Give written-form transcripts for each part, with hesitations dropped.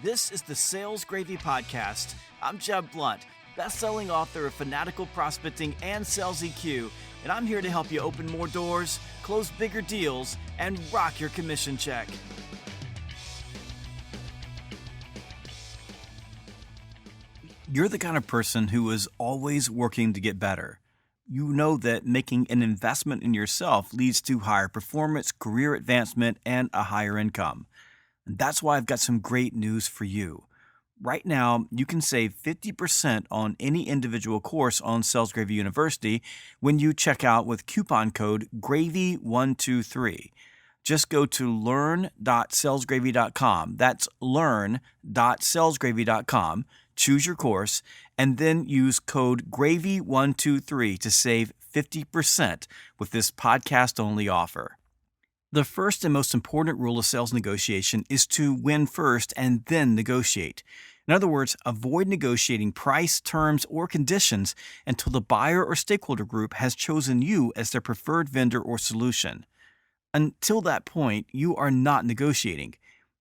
This is the Sales Gravy Podcast. I'm Jeb Blount, best-selling author of Fanatical Prospecting and Sales EQ, and I'm here to help you open more doors, close bigger deals, and rock your commission check. You're the kind of person who is always working to get better. You know that making an investment in yourself leads to higher performance, career advancement, and a higher income. And that's why I've got some great news for you. Right now, you can save 50% on any individual course on Sales Gravy University when you check out with coupon code GRAVY123. Just go to learn.salesgravy.com. That's learn.salesgravy.com. Choose your course, and then use code GRAVY123 to save 50% with this podcast-only offer. The first and most important rule of sales negotiation is to win first and then negotiate. In other words, avoid negotiating price, terms, or conditions until the buyer or stakeholder group has chosen you as their preferred vendor or solution. Until that point, you are not negotiating.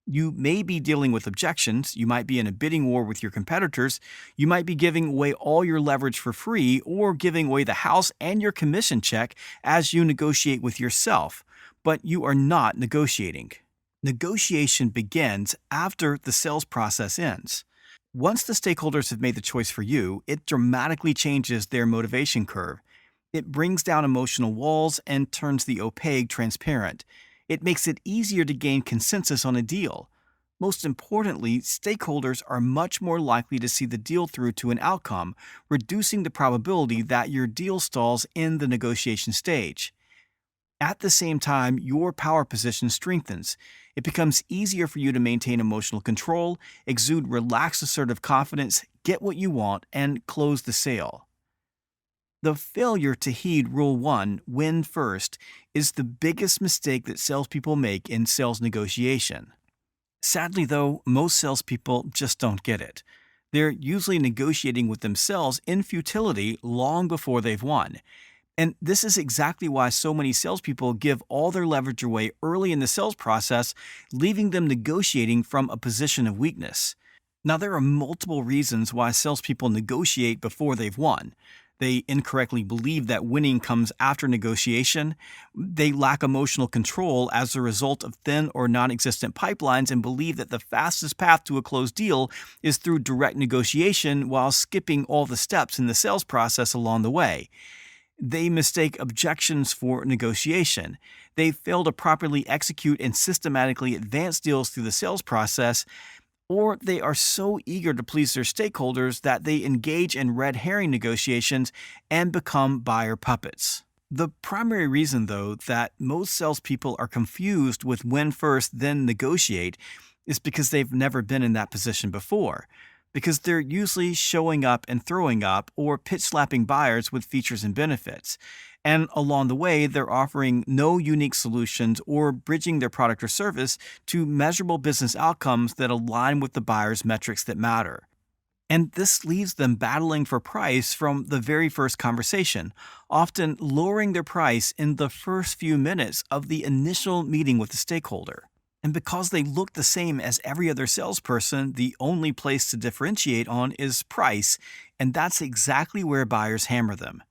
You may be dealing with objections, you might be in a bidding war with your competitors, you might be giving away all your leverage for free, or giving away the house and your commission check as you negotiate with yourself. But you are not negotiating. Negotiation begins after the sales process ends. Once the stakeholders have made the choice for you, it dramatically changes their motivation curve. It brings down emotional walls and turns the opaque transparent. It makes it easier to gain consensus on a deal. Most importantly, stakeholders are much more likely to see the deal through to an outcome, reducing the probability that your deal stalls in the negotiation stage. At the same time, your power position strengthens. It becomes easier for you to maintain emotional control, exude relaxed, assertive confidence, get what you want, and close the sale. The failure to heed Rule 1, win first, is the biggest mistake that salespeople make in sales negotiation. Sadly, though, most salespeople just don't get it. They're usually negotiating with themselves in futility long before they've won. And this is exactly why so many salespeople give all their leverage away early in the sales process, leaving them negotiating from a position of weakness. Now, there are multiple reasons why salespeople negotiate before they've won. They incorrectly believe that winning comes after negotiation. They lack emotional control as a result of thin or non-existent pipelines and believe that the fastest path to a closed deal is through direct negotiation while skipping all the steps in the sales process along the way. They mistake objections for negotiation. They fail to properly execute and systematically advance deals through the sales process, or they are so eager to please their stakeholders that they engage in red herring negotiations and become buyer puppets. The primary reason, though, that most salespeople are confused with win first, then negotiate is because they've never been in that position before. Because they're usually showing up and throwing up or pitch-slapping buyers with features and benefits. And along the way, they're offering no unique solutions or bridging their product or service to measurable business outcomes that align with the buyer's metrics that matter. And this leaves them battling for price from the very first conversation, often lowering their price in the first few minutes of the initial meeting with the stakeholder. And because they look the same as every other salesperson, the only place to differentiate on is price, and that's exactly where buyers hammer them.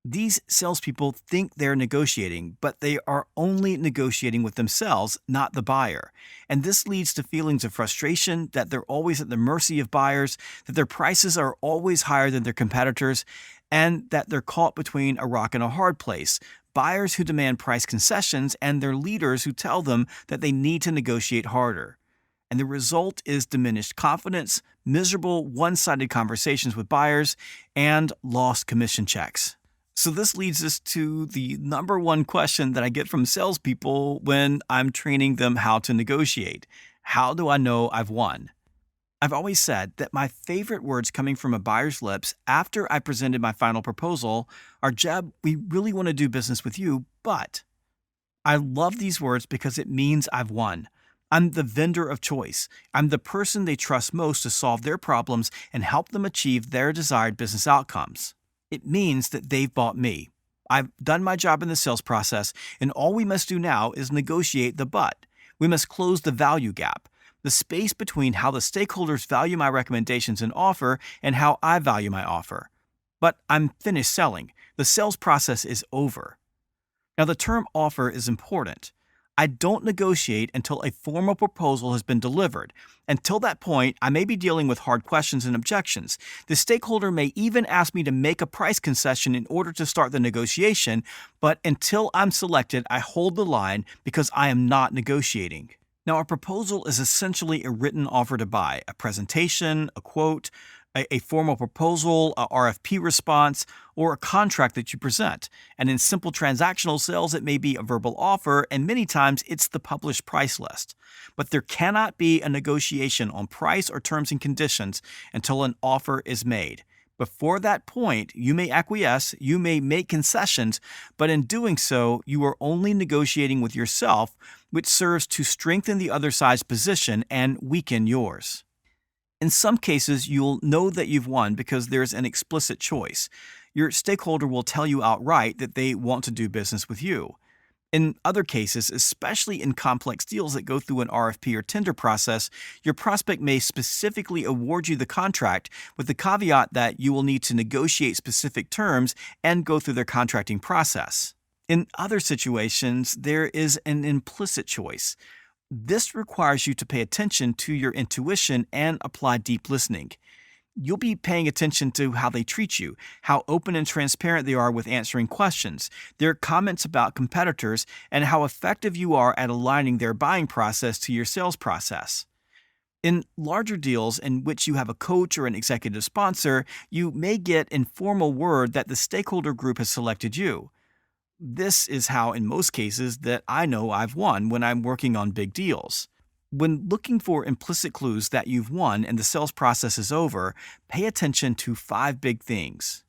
These salespeople think they're negotiating, but they are only negotiating with themselves, not the buyer. And this leads to feelings of frustration, that they're always at the mercy of buyers, that their prices are always higher than their competitors, and that they're caught between a rock and a hard place. Buyers who demand price concessions and their leaders who tell them that they need to negotiate harder. And the result is diminished confidence, miserable one-sided conversations with buyers, and lost commission checks. So this leads us to the number one question that I get from salespeople when I'm training them how to negotiate. How do I know I've won? I've always said that my favorite words coming from a buyer's lips after I presented my final proposal are, "Jeb, we really want to do business with you, but..." I love these words because it means I've won. I'm the vendor of choice. I'm the person they trust most to solve their problems and help them achieve their desired business outcomes. It means that they've bought me. I've done my job in the sales process, and all we must do now is negotiate the but. We must close the value gap. the space between how the stakeholders value my recommendations and offer and how I value my offer. But I'm finished selling. The sales process is over. Now, the term offer is important. I don't negotiate until a formal proposal has been delivered. Until that point, I may be dealing with hard questions and objections. The stakeholder may even ask me to make a price concession in order to start the negotiation, but until I'm selected, I hold the line because I am not negotiating. Now, a proposal is essentially a written offer to buy, a presentation, a quote, a formal proposal, a RFP response, or a contract that you present. And in simple transactional sales, it may be a verbal offer, and many times it's the published price list. But there cannot be a negotiation on price or terms and conditions until an offer is made. Before that point, you may acquiesce, you may make concessions, but in doing so, you are only negotiating with yourself, which serves to strengthen the other side's position and weaken yours. In some cases, you'll know that you've won because there's an explicit choice. Your stakeholder will tell you outright that they want to do business with you. In other cases, especially in complex deals that go through an RFP or tender process, your prospect may specifically award you the contract with the caveat that you will need to negotiate specific terms and go through their contracting process. In other situations, there is an implicit choice. This requires you to pay attention to your intuition and apply deep listening. You'll be paying attention to how they treat you, how open and transparent they are with answering questions, their comments about competitors, and how effective you are at aligning their buying process to your sales process. In larger deals in which you have a coach or an executive sponsor, you may get informal word that the stakeholder group has selected you. This is how, in most cases, that I know I've won when I'm working on big deals. When looking for implicit clues that you've won and the sales process is over, pay attention to 5 big things.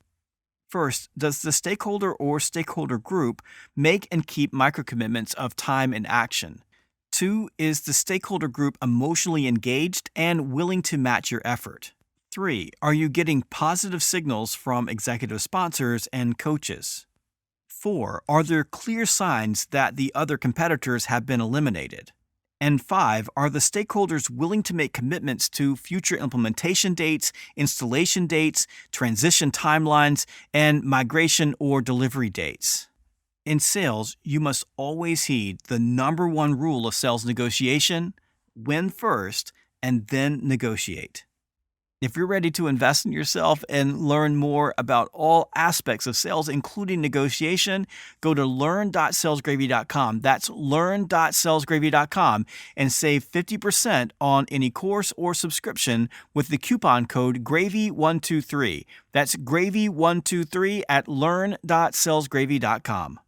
First, does the stakeholder or stakeholder group make and keep microcommitments of time and action? 2, is the stakeholder group emotionally engaged and willing to match your effort? 3, are you getting positive signals from executive sponsors and coaches? 4, are there clear signs that the other competitors have been eliminated? And 5, are the stakeholders willing to make commitments to future implementation dates, installation dates, transition timelines, and migration or delivery dates? In sales, you must always heed the number 1 rule of sales negotiation: win first and then negotiate. If you're ready to invest in yourself and learn more about all aspects of sales, including negotiation, go to learn.salesgravy.com. That's learn.salesgravy.com and save 50% on any course or subscription with the coupon code GRAVY123. That's GRAVY123 at learn.salesgravy.com.